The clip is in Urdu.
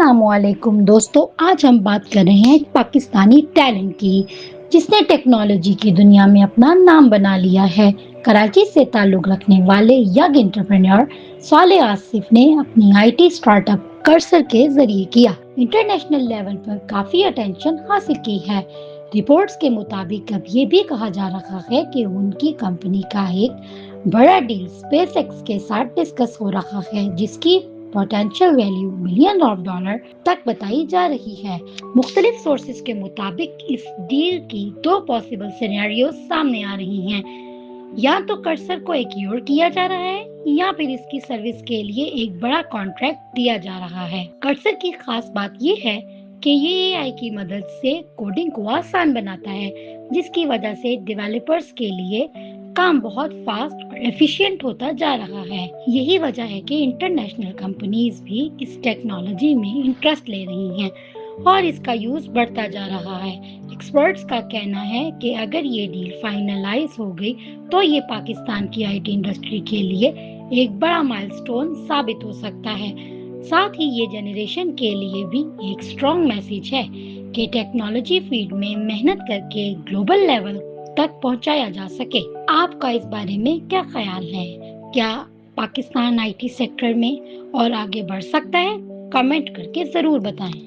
السلام علیکم دوستو، آج ہم بات کر رہے ہیں ایک پاکستانی ٹیلنٹ کی جس نے ٹیکنالوجی کی دنیا میں اپنا نام بنا لیا ہے۔ کراچی سے تعلق رکھنے والے ینگ انٹرپرینور صالح آصف نے اپنی I T start up cursor کے ذریعے کیا انٹرنیشنل لیول پر کافی اٹینشن حاصل کی ہے۔ رپورٹس کے مطابق اب یہ بھی کہا جا رہا ہے کہ ان کی کمپنی کا ایک بڑا ڈیل اسپیس ایکس کے ساتھ ڈسکس ہو رہا ہے، جس کی potential value million of dollar تک بتائی جا رہی ہے۔ مختلف سورسز کے مطابق اس ڈیل کی دو پاسبل سینیریوز سامنے آ رہی ہیں، یا تو کرسر کو ایکیور کیا جا رہا ہے یا پھر اس کی سروس کے لیے ایک بڑا کانٹریکٹ دیا جا رہا ہے۔ کرسر کی خاص بات یہ ہے کہ یہ اے آئی کی مدد سے کوڈنگ کو آسان بناتا ہے، جس کی وجہ سے ڈیولپرز کے لیے کام بہت فاسٹ اور ایفیشینٹ ہوتا جا رہا ہے۔ یہی وجہ ہے کہ انٹرنیشنل کمپنیز بھی اس ٹیکنالوجی میں انٹرسٹ لے رہی ہیں اور اس کا یوز بڑھتا جا رہا ہے۔ ایکسپرٹس کا کہنا ہے کہ اگر یہ ڈیل فائنلائز ہو گئی تو یہ پاکستان کی آئی ٹی انڈسٹری کے لیے ایک بڑا مائلسٹون ثابت ہو سکتا ہے۔ ساتھ ہی یہ جنریشن کے لیے بھی ایک اسٹرانگ میسج ہے کہ ٹیکنالوجی فیلڈ میں محنت کر کے گلوبل لیول تک پہنچایا جا سکے۔ آپ کا اس بارے میں کیا خیال ہے؟ کیا پاکستان آئی ٹی سیکٹر میں اور آگے بڑھ سکتا ہے؟ کمنٹ کر کے ضرور بتائیں۔